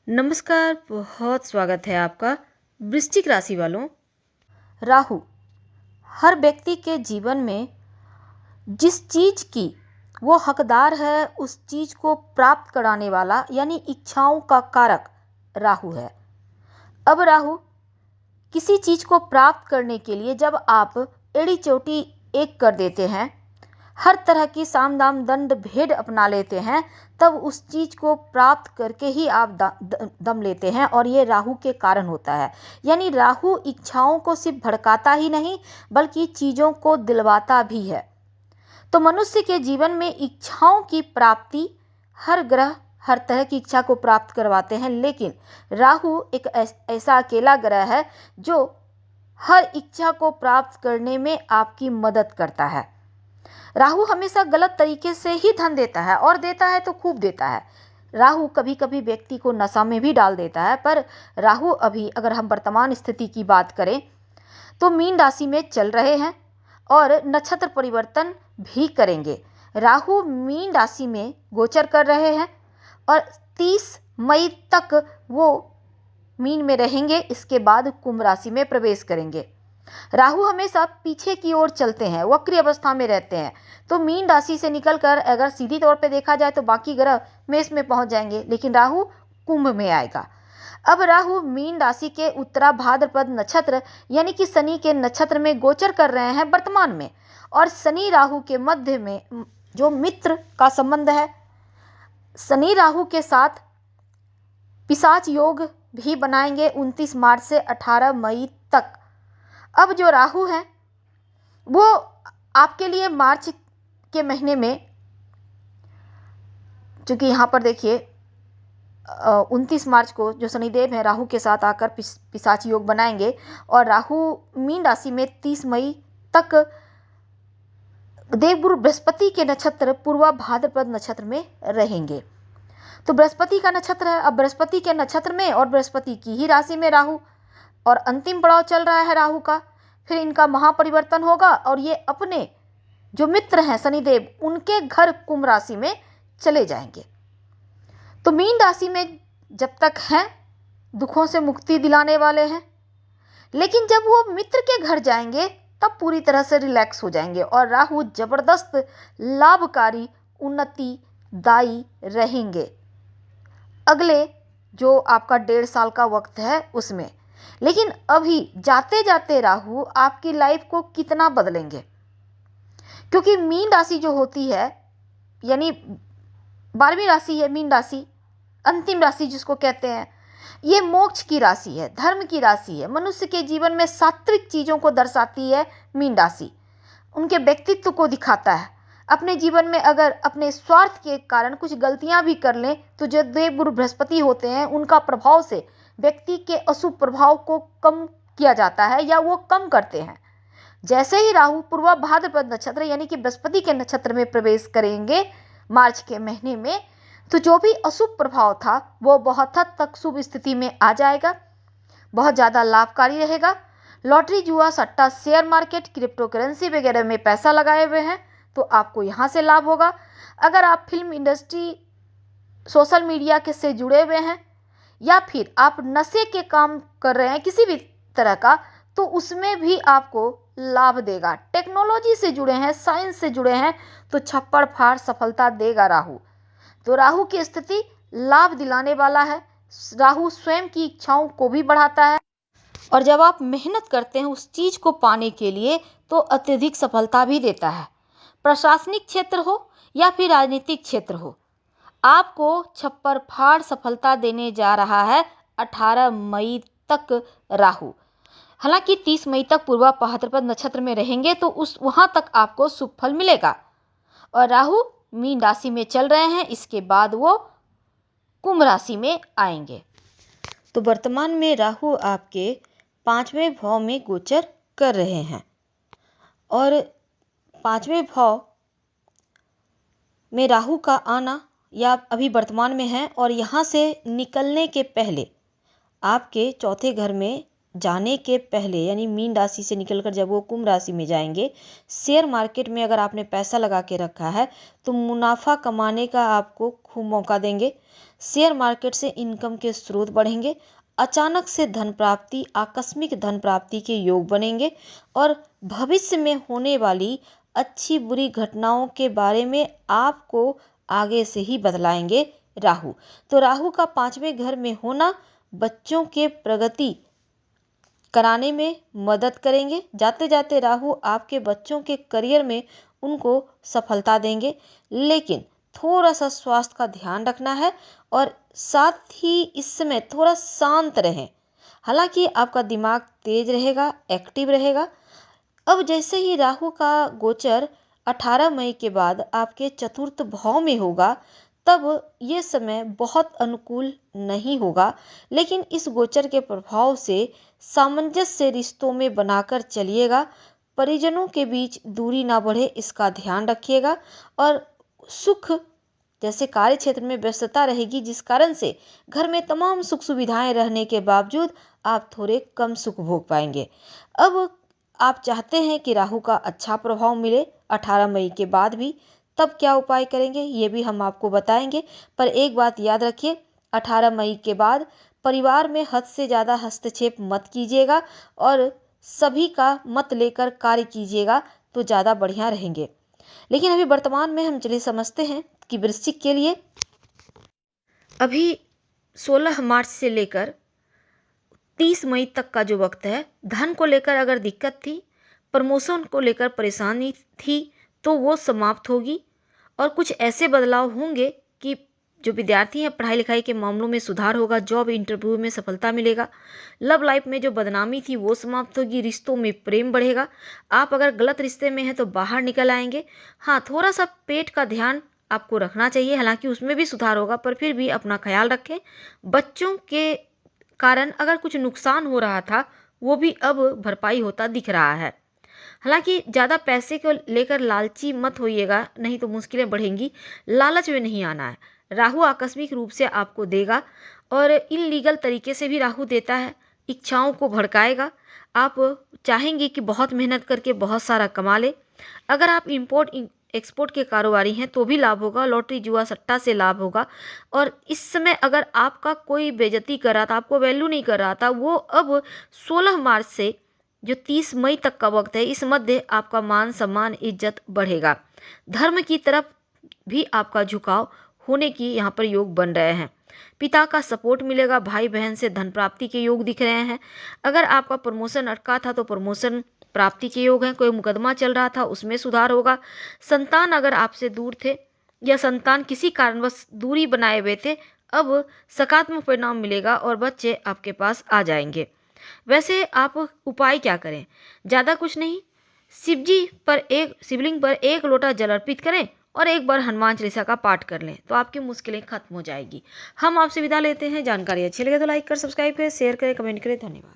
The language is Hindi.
नमस्कार, बहुत स्वागत है आपका वृश्चिक राशि वालों। राहु हर व्यक्ति के जीवन में जिस चीज़ की वो हकदार है उस चीज़ को प्राप्त कराने वाला यानी इच्छाओं का कारक राहु है। अब राहु किसी चीज़ को प्राप्त करने के लिए जब आप एड़ी चोटी एक कर देते हैं, हर तरह की साम दाम दंड भेद अपना लेते हैं, तब उस चीज़ को प्राप्त करके ही आप दम लेते हैं और ये राहु के कारण होता है। यानी राहु इच्छाओं को सिर्फ भड़काता ही नहीं बल्कि चीज़ों को दिलवाता भी है। तो मनुष्य के जीवन में इच्छाओं की प्राप्ति हर ग्रह हर तरह की इच्छा को प्राप्त करवाते हैं, लेकिन राहु एक ऐसा अकेला ग्रह है जो हर इच्छा को प्राप्त करने में आपकी मदद करता है। राहु हमेशा गलत तरीके से ही धन देता है और देता है तो खूब देता है। राहु कभी कभी व्यक्ति को नशा में भी डाल देता है, पर राहु अभी अगर हम वर्तमान स्थिति की बात करें तो मीन राशि में चल रहे हैं और नक्षत्र परिवर्तन भी करेंगे। राहु मीन राशि में गोचर कर रहे हैं और 30 मई तक वो मीन में रहेंगे, इसके बाद कुंभ राशि में प्रवेश करेंगे। राहु हमेशा पीछे की ओर चलते हैं, वक्री अवस्था में रहते हैं, तो मीन राशि से निकलकर अगर सीधी तौर पे देखा जाए तो बाकी ग्रह मेष में पहुंच जाएंगे, लेकिन राहु कुंभ में आएगा। अब राहु मीन राशि के उत्तरा भाद्रपद नक्षत्र यानी कि शनि के नक्षत्र में गोचर कर रहे हैं वर्तमान में, और शनि राहु के मध्य में जो मित्र का संबंध है, शनि राहु के साथ पिशाच योग भी बनाएंगे 29 मार्च से 18 मई तक। अब जो राहु है वो आपके लिए मार्च के महीने में, चूँकि यहाँ पर देखिए 29 मार्च को जो शनिदेव हैं राहु के साथ आकर पिशाच योग बनाएंगे और राहु मीन राशि में 30 मई तक देवगुरु बृहस्पति के नक्षत्र पूर्वा भाद्रपद नक्षत्र में रहेंगे। तो बृहस्पति का नक्षत्र है, अब बृहस्पति के नक्षत्र में और बृहस्पति की ही राशि में राहु, और अंतिम पड़ाव चल रहा है राहु का। फिर इनका महापरिवर्तन होगा और ये अपने जो मित्र हैं शनिदेव उनके घर कुंभ राशि में चले जाएंगे। तो मीन राशि में जब तक हैं दुखों से मुक्ति दिलाने वाले हैं, लेकिन जब वो मित्र के घर जाएंगे तब पूरी तरह से रिलैक्स हो जाएंगे और राहु जबरदस्त लाभकारी उन्नतिदायी रहेंगे अगले जो आपका 1.5 साल का वक्त है उसमें। लेकिन अभी जाते जाते राहु आपकी लाइफ को कितना बदलेंगे, क्योंकि मीन राशि जो होती है यानी 12वीं राशि है मीन राशि, अंतिम राशि जिसको कहते हैं, ये मोक्ष की राशि है, धर्म की राशि है, मनुष्य के जीवन में सात्विक चीज़ों को दर्शाती है मीन राशि, उनके व्यक्तित्व को दिखाता है। अपने जीवन में अगर अपने स्वार्थ के कारण कुछ गलतियां भी कर लें तो जो देवगुरु बृहस्पति होते हैं उनका प्रभाव से व्यक्ति के अशुभ प्रभाव को कम किया जाता है या वो कम करते हैं। जैसे ही राहु पूर्वा भाद्रपद नक्षत्र यानी कि बृहस्पति के नक्षत्र में प्रवेश करेंगे मार्च के महीने में, तो जो भी अशुभ प्रभाव था वो बहुत हद तक शुभ स्थिति में आ जाएगा, बहुत ज़्यादा लाभकारी रहेगा। लॉटरी, जुआ, सट्टा, शेयर मार्केट, क्रिप्टो करेंसी वगैरह में पैसा लगाए हुए हैं तो आपको यहाँ से लाभ होगा। अगर आप फिल्म इंडस्ट्री, सोशल मीडिया के से जुड़े हुए हैं या फिर आप नशे के काम कर रहे हैं किसी भी तरह का, तो उसमें भी आपको लाभ देगा। टेक्नोलॉजी से जुड़े हैं, साइंस से जुड़े हैं तो छप्पड़ फाड़ सफलता देगा राहु। तो राहु की स्थिति लाभ दिलाने वाला है। राहु स्वयं की इच्छाओं को भी बढ़ाता है और जब आप मेहनत करते हैं उस चीज़ को पाने के लिए तो अत्यधिक सफलता भी देता है। प्रशासनिक क्षेत्र हो या फिर राजनीतिक क्षेत्र हो, आपको छप्पर फाड़ सफलता देने जा रहा है 18 मई तक राहु। हालांकि 30 मई तक पूर्वा भाद्रपद नक्षत्र में रहेंगे तो उस वहां तक आपको शुभ फल मिलेगा। और राहु मीन राशि में चल रहे हैं, इसके बाद वो कुंभ राशि में आएंगे। तो वर्तमान में राहु आपके 5वें भाव में गोचर कर रहे हैं और 5वें भाव में राहु का आना या अभी वर्तमान में है और यहाँ से निकलने के पहले आपके चौथे घर में जाने के पहले यानी मीन राशि से निकलकर जब वो कुंभ राशि में जाएंगे, शेयर मार्केट में अगर आपने पैसा लगा के रखा है तो मुनाफा कमाने का आपको खूब मौका देंगे। शेयर मार्केट से इनकम के स्रोत बढ़ेंगे। अचानक से धन प्राप्ति, आकस्मिक धन प्राप्ति के योग बनेंगे और भविष्य में होने वाली अच्छी बुरी घटनाओं के बारे में आपको आगे से ही बतलाएंगे राहु। तो राहु का 5वें घर में होना बच्चों के प्रगति कराने में मदद करेंगे। जाते जाते राहु आपके बच्चों के करियर में उनको सफलता देंगे, लेकिन थोड़ा सा स्वास्थ्य का ध्यान रखना है और साथ ही इस समय थोड़ा शांत रहें। हालांकि आपका दिमाग तेज रहेगा, एक्टिव रहेगा। अब जैसे ही राहु का गोचर 18 मई के बाद आपके चतुर्थ भाव में होगा, तब ये समय बहुत अनुकूल नहीं होगा, लेकिन इस गोचर के प्रभाव से सामंजस्य रिश्तों में बनाकर चलिएगा। परिजनों के बीच दूरी ना बढ़े, इसका ध्यान रखिएगा। और सुख जैसे कार्य क्षेत्र में व्यस्तता रहेगी, जिस कारण से घर में तमाम सुख सुविधाएं रहने के बावजूद आप थोड़े कम सुख भोग पाएंगे। अब आप चाहते हैं कि राहु का अच्छा प्रभाव मिले 18 मई के बाद भी, तब क्या उपाय करेंगे ये भी हम आपको बताएंगे। पर एक बात याद रखिए, 18 मई के बाद परिवार में हद से ज़्यादा हस्तक्षेप मत कीजिएगा और सभी का मत लेकर कार्य कीजिएगा तो ज़्यादा बढ़िया रहेंगे। लेकिन अभी वर्तमान में हम चलिए समझते हैं कि वृश्चिक के लिए अभी 16 मार्च से लेकर 30 मई तक का जो वक्त है, धन को लेकर अगर दिक्कत थी, प्रमोशन को लेकर परेशानी थी, तो वो समाप्त होगी और कुछ ऐसे बदलाव होंगे कि जो विद्यार्थी हैं पढ़ाई लिखाई के मामलों में सुधार होगा, जॉब इंटरव्यू में सफलता मिलेगा। लव लाइफ में जो बदनामी थी वो समाप्त होगी, रिश्तों में प्रेम बढ़ेगा। आप अगर गलत रिश्ते में हैं तो बाहर निकल आएंगे। हाँ, थोड़ा सा पेट का ध्यान आपको रखना चाहिए, हालांकि उसमें भी सुधार होगा, पर फिर भी अपना ख्याल रखें। बच्चों के कारण अगर कुछ नुकसान हो रहा था वो भी अब भरपाई होता दिख रहा है। हालांकि ज़्यादा पैसे को लेकर लालची मत होइएगा, नहीं तो मुश्किलें बढ़ेंगी। लालच में नहीं आना है। राहु आकस्मिक रूप से आपको देगा और इनलीगल तरीके से भी राहु देता है, इच्छाओं को भड़काएगा। आप चाहेंगे कि बहुत मेहनत करके बहुत सारा कमा ले। अगर आप इंपोर्ट एक्सपोर्ट के कारोबारी हैं तो भी लाभ होगा, लॉटरी जुआ सट्टा से लाभ होगा। और इस समय अगर आपका कोई बेइज्जती कर रहा था, आपको वैल्यू नहीं कर रहा था, वो अब 16 मार्च से जो 30 मई तक का वक्त है, इस मध्य आपका मान सम्मान इज्जत बढ़ेगा। धर्म की तरफ भी आपका झुकाव होने की यहाँ पर योग बन रहे हैं। पिता का सपोर्ट मिलेगा, भाई बहन से धन प्राप्ति के योग दिख रहे हैं। अगर आपका प्रमोशन अटका था तो प्रमोशन प्राप्ति के योग हैं। कोई मुकदमा चल रहा था उसमें सुधार होगा। संतान अगर आपसे दूर थे या संतान किसी कारणवश दूरी बनाए हुए थे, अब सकारात्मक परिणाम मिलेगा और बच्चे आपके पास आ जाएंगे। वैसे आप उपाय क्या करें? ज़्यादा कुछ नहीं, शिवलिंग पर एक लोटा जल अर्पित करें और एक बार हनुमान चालीसा का पाठ कर लें तो आपकी मुश्किलें खत्म हो जाएगी। हम आपसे विदा लेते हैं। जानकारी अच्छी लगे तो लाइक कर, सब्सक्राइब करें, शेयर करें, कमेंट करें। धन्यवाद।